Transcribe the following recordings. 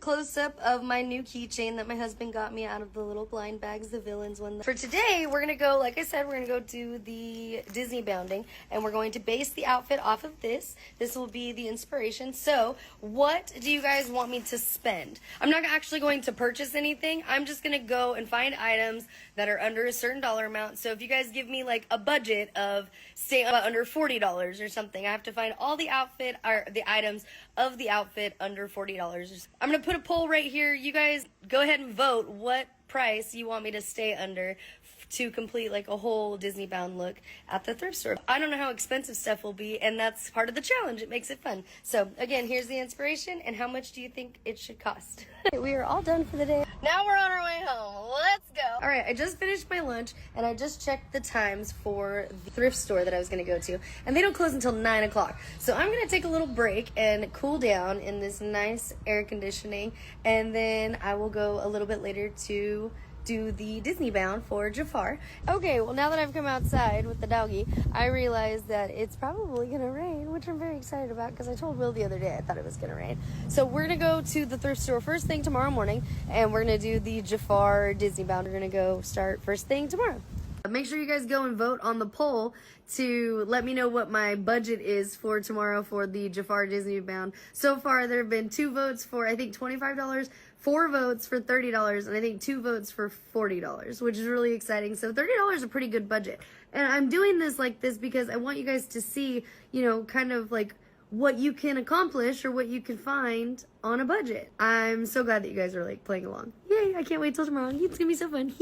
close-up of my new keychain that my husband got me out of the little blind bags, the villains one. For today, we're gonna go, like I said, we're gonna go do the Disney bounding, and we're going to base the outfit off of this. This will be the inspiration. So, what do you guys want me to spend? I'm not actually going to purchase anything. I'm just gonna go and find items that are under a certain dollar amount. So if you guys give me like a budget of, say, under $40 or something, I have to find all the outfit or the items of the outfit under $40. I'm gonna put a poll right here. You guys go ahead and vote what price you want me to stay under to complete like a whole Disney bound look at the thrift store. I don't know how expensive stuff will be, and that's part of the challenge. It makes it fun. So again, here's the inspiration, and how much do you think it should cost? We are all done for the day. Now we're on our way home. Let's go. All right, I just finished my lunch, and I just checked the times for the thrift store that I was gonna go to, and they don't close until 9 o'clock. So I'm gonna take a little break and cool down in this nice air conditioning, and then I will go a little bit later to do the Disney bound for Jafar. Okay, well now that I've come outside with the doggy, I realized that it's probably gonna rain, which I'm very excited about because I told Will the other day I thought it was gonna rain. So we're gonna go to the thrift store first thing tomorrow morning, and we're gonna do the Jafar Disney bound. We're gonna go start first thing tomorrow. Make sure you guys go and vote on the poll to let me know what my budget is for tomorrow for the Jafar Disney bound. So far, there have been 2 votes for, I think, $25, 4 votes for $30, and I think 2 votes for $40, which is really exciting. So $30 is a pretty good budget. And I'm doing this like this because I want you guys to see, you know, kind of like what you can accomplish or what you can find on a budget. I'm so glad that you guys are like playing along. Yay, I can't wait till tomorrow. It's gonna be so fun.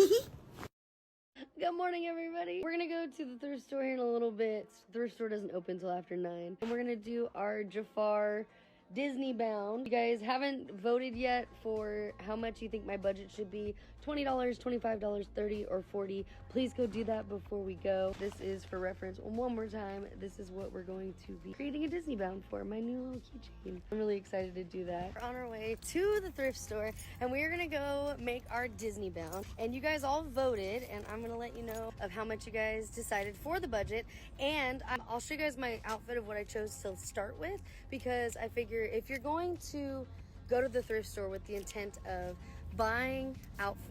Good morning, everybody. We're gonna go to the thrift store here in a little bit. The thrift store doesn't open until after 9. And we're gonna do our Jafar Disney bound. You guys haven't voted yet for how much you think my budget should be. $20, $25, $30, or $40. Please go do that before we go. This is for reference. One more time, this is what we're going to be creating a Disney bound for, my new little keychain. I'm really excited to do that. We're on our way to the thrift store, and we are gonna go make our Disney bound. And you guys all voted, and I'm gonna let you know of how much you guys decided for the budget. And I'll show you guys my outfit of what I chose to start with, because I figure if you're going to go to the thrift store with the intent of buying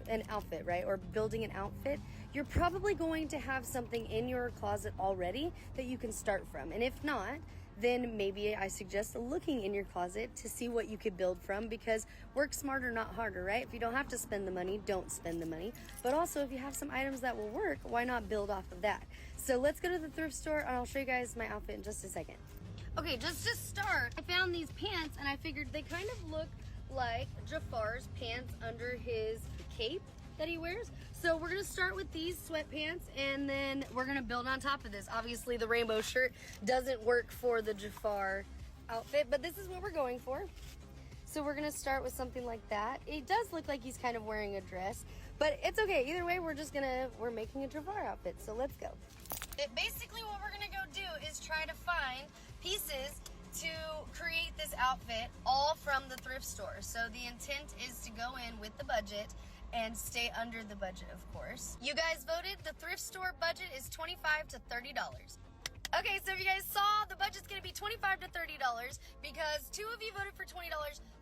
an outfit, right, or building an outfit, you're probably going to have something in your closet already that you can start from. And if not, then maybe I suggest looking in your closet to see what you could build from, because work smarter, not harder, right? If you don't have to spend the money, don't spend the money. But also, if you have some items that will work, why not build off of that? So let's go to the thrift store, and I'll show you guys my outfit in just a second. Okay, just to start, I found these pants, and I figured they kind of look like Jafar's pants under his cape that he wears. So we're gonna start with these sweatpants, and then we're gonna build on top of this. Obviously the rainbow shirt doesn't work for the Jafar outfit, but this is what we're going for. So we're gonna start with something like that. It does look like he's kind of wearing a dress, but it's okay. Either way, we're making a Jafar outfit, so let's go. Basically what we're gonna go do is try to find pieces to create this outfit all from the thrift store. So the intent is to go in with the budget and stay under the budget, of course. You guys voted. The thrift store budget is $25 to $30. Okay, so if you guys saw, the budget's gonna be $25 to $30 because 2 of you voted for $20,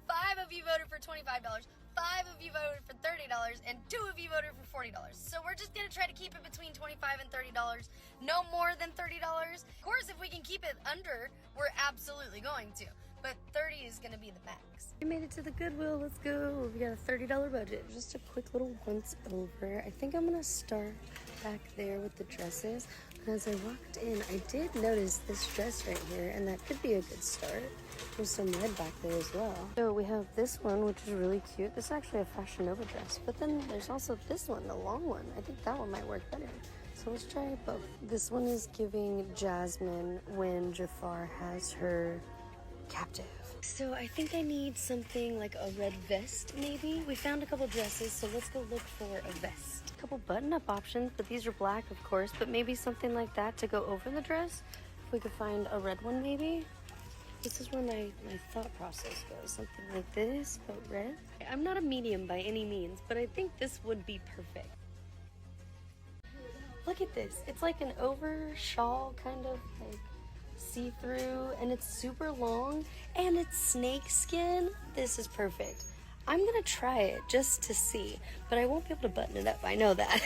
5 of you voted for $25, 5 of you voted for $30, and 2 of you voted for $40. So we're just gonna try to keep it between $25 and $30, no more than $30. Of course, if we can keep it under, we're absolutely going to. But 30 is gonna be the max. We made it to the Goodwill, let's go. We got a $30 budget. Just a quick little once over. I think I'm gonna start back there with the dresses. As I walked in, I did notice this dress right here, and that could be a good start. There's some red back there as well. So we have this one, which is really cute. This is actually a Fashion Nova dress, but then there's also this one, the long one. I think that one might work better. So let's try both. This one is giving Jasmine when Jafar has her captive. So I think I need something like a red vest, maybe. We found a couple dresses, so let's go look for a vest. A couple button-up options, but these are black, of course, but maybe something like that to go over the dress. If we could find a red one, maybe. This is where my thought process goes. Something like this, but red. I'm not a medium by any means, but I think this would be perfect. Look at this. It's like an over shawl, kind of like see-through, and it's super long, and it's snake skin. This is perfect. I'm gonna try it just to see, but I won't be able to button it up. I know that.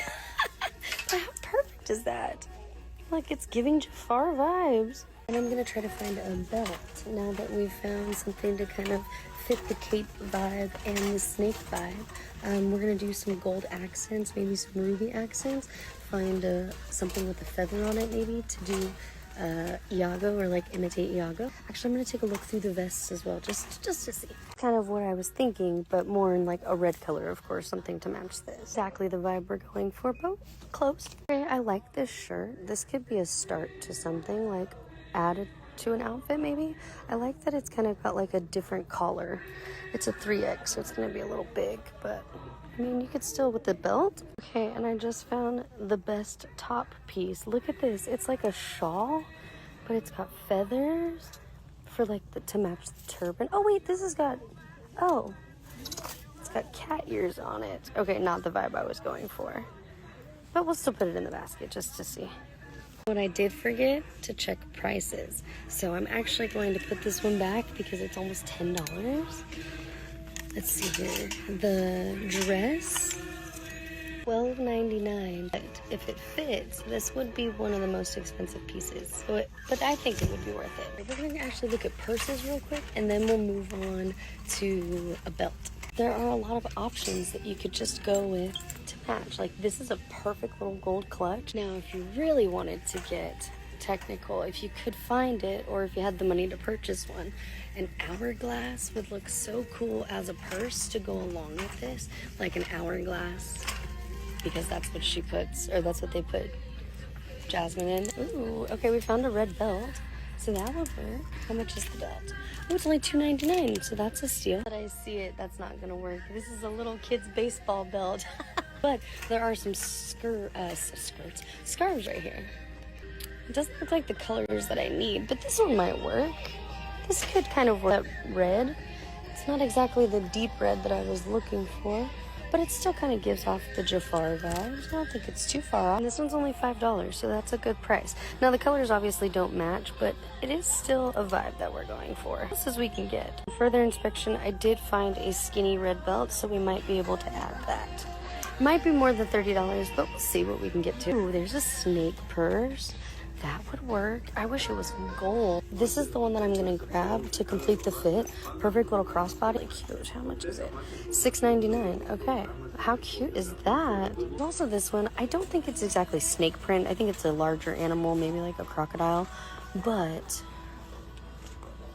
But how perfect is that? Like, it's giving Jafar vibes. And I'm gonna try to find a belt now that we've found something to kind of fit the cape vibe and the snake vibe. We're gonna do some gold accents, maybe some ruby accents. Find something with a feather on it, maybe, to do Iago, or like imitate Iago. Actually, I'm gonna take a look through the vests as well, just to see. Kind of what I was thinking, but more in like a red color, of course, something to match this. Exactly the vibe we're going for, but close. Okay, I like this shirt. This could be a start to something, like added to an outfit maybe. I like that it's kind of got like a different collar. It's a 3X, so it's gonna be a little big, but I mean, you could still with the belt. Okay, and I just found the best top piece. Look at this. It's like a shawl, but it's got feathers for like to match the turban. Oh wait, this has got, oh, it's got cat ears on it. Okay, not the vibe I was going for, but we'll still put it in the basket just to see. What I did forget to check prices, so I'm actually going to put this one back because it's almost $10. Let's see here. The dress, $12.99. But if it fits, this would be one of the most expensive pieces. So but I think it would be worth it. We're going to actually look at purses real quick, and then we'll move on to a belt. There are a lot of options that you could just go with to match. Like, this is a perfect little gold clutch. Now, if you really wanted to get technical, if you could find it, or if you had the money to purchase one, an hourglass would look so cool as a purse to go along with this. Like an hourglass, because that's what she puts, or that's what they put Jasmine in. Ooh, okay, we found a red belt, so that would work. How much is the belt? Oh, it's only $2.99, so that's a steal. But I see it, that's not gonna work. This is a little kid's baseball belt. But there are some scarves right here. It doesn't look like the colors that I need, but this one might work. This could kind of work. That red, it's not exactly the deep red that I was looking for, but it still kind of gives off the Jafar vibes. I don't think it's too far off. And this one's only $5, so that's a good price. Now, the colors obviously don't match, but it is still a vibe that we're going for. This is we can get. Further inspection, I did find a skinny red belt, so we might be able to add that. Might be more than $30, but we'll see what we can get to. Ooh, there's a snake purse. That would work. I wish it was gold. This is the one that I'm gonna grab to complete the fit. Perfect little crossbody. Cute. How much is it? $6.99. Okay. How cute is that? Also, this one, I don't think it's exactly snake print. I think it's a larger animal, maybe like a crocodile, but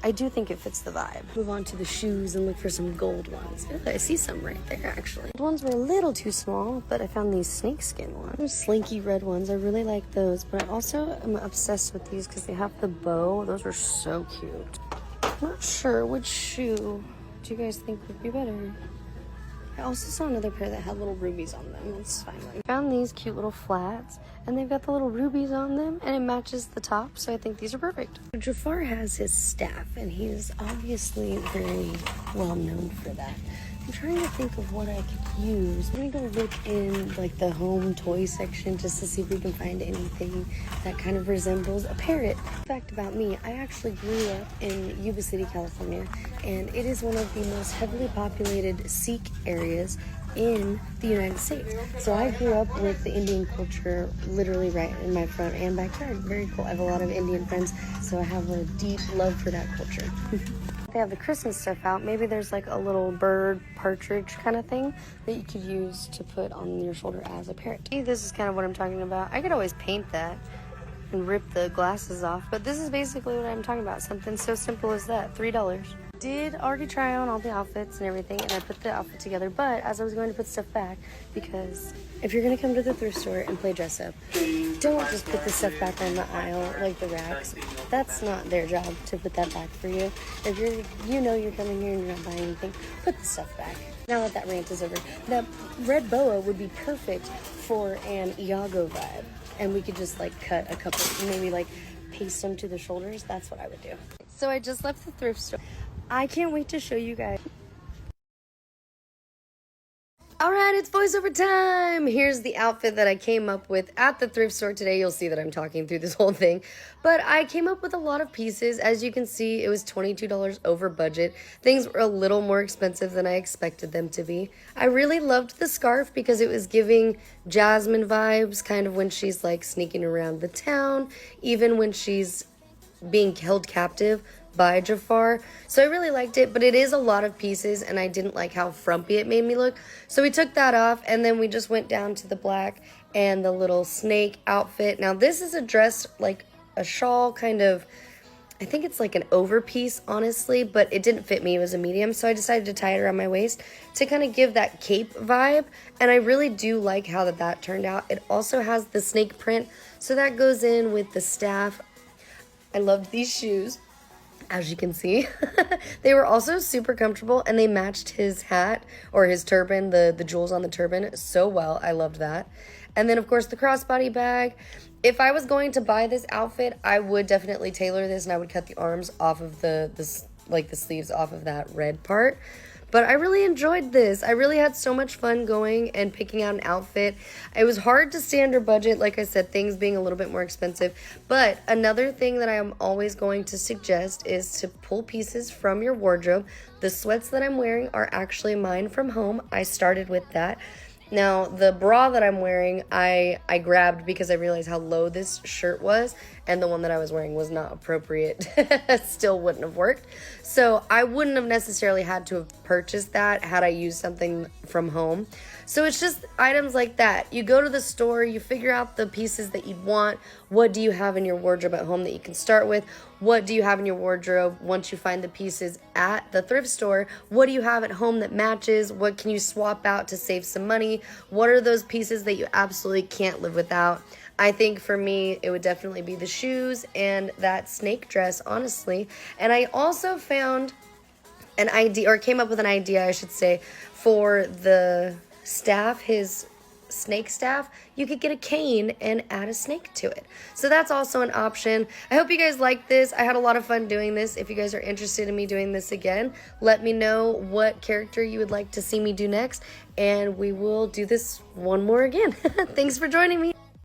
I do think it fits the vibe. Move on to the shoes and look for some gold ones. Ooh, I see some right there, actually. The ones were a little too small, but I found these snakeskin ones. Those slinky red ones, I really like those, but I also am obsessed with these because they have the bow. Those are so cute. I'm not sure which shoe do you guys think would be better. I also saw another pair that had little rubies on them. That's fine. I found these cute little flats, and they've got the little rubies on them, and it matches the top, so I think these are perfect. Jafar has his staff, and he's obviously very well known for that. I'm trying to think of what I could use. I'm gonna go look in like the home toy section just to see if we can find anything that kind of resembles a parrot. Fact about me, I actually grew up in Yuba City, California, and it is one of the most heavily populated Sikh areas in the United States. So I grew up with the Indian culture literally right in my front and backyard. Very cool. I have a lot of Indian friends, so I have a deep love for that culture. They have the Christmas stuff out. Maybe there's like a little bird, partridge kind of thing that you could use to put on your shoulder as a parrot. This is kind of what I'm talking about. I could always paint that and rip the glasses off, but this is basically what I'm talking about. Something so simple as that. $3. Did already try on all the outfits and everything, and I put the outfit together, but as I was going to put stuff back, because if you're going to come to the thrift store and play dress up, don't just put the stuff back on the aisle, like the racks. That's not their job to put that back for you. If you're coming here and you're not buying anything, put the stuff back. Now that rant is over, that red boa would be perfect for an Iago vibe, and we could just like cut a couple, maybe like paste them to the shoulders. That's what I would do. So I just left the thrift store. I can't wait to show you guys. All right, it's voiceover time. Here's the outfit that I came up with at the thrift store today. You'll see that I'm talking through this whole thing. But I came up with a lot of pieces. As you can see, it was $22 over budget. Things were a little more expensive than I expected them to be. I really loved the scarf because it was giving Jasmine vibes, kind of when she's like sneaking around the town, even when she's being held captive by Jafar. So I really liked it, but it is a lot of pieces and I didn't like how frumpy it made me look. So we took that off and then we just went down to the black and the little snake outfit. Now this is a dress, like a shawl kind of, I think it's like an overpiece, honestly, but it didn't fit me. It was a medium, so I decided to tie it around my waist to kind of give that cape vibe, and I really do like how that turned out. It also has the snake print, so that goes in with the staff. I loved these shoes, as you can see. They were also super comfortable, and they matched his hat, or his turban, the jewels on the turban, so well. I loved that. And then, of course, the crossbody bag. If I was going to buy this outfit, I would definitely tailor this, and I would cut the arms off of the sleeves off of that red part. But I really enjoyed this. I really had so much fun going and picking out an outfit. It was hard to stay under budget, like I said, things being a little bit more expensive. But another thing that I am always going to suggest is to pull pieces from your wardrobe. The sweats that I'm wearing are actually mine from home. I started with that. Now, the bra that I'm wearing, I grabbed because I realized how low this shirt was, and the one that I was wearing was not appropriate. Still wouldn't have worked. So I wouldn't have necessarily had to have purchased that had I used something from home. So it's just items like that. You go to the store, you figure out the pieces that you'd want. What do you have in your wardrobe at home that you can start with? What do you have in your wardrobe once you find the pieces at the thrift store? What do you have at home that matches? What can you swap out to save some money? What are those pieces that you absolutely can't live without? I think for me, it would definitely be the shoes and that snake dress, honestly. And I also found an idea, or came up with an idea, I should say, for the staff, his snake staff. You could get a cane and add a snake to it. So that's also an option. I hope you guys like this. I had a lot of fun doing this. If you guys are interested in me doing this again, let me know what character you would like to see me do next, and we will do this one more again. Thanks for joining me.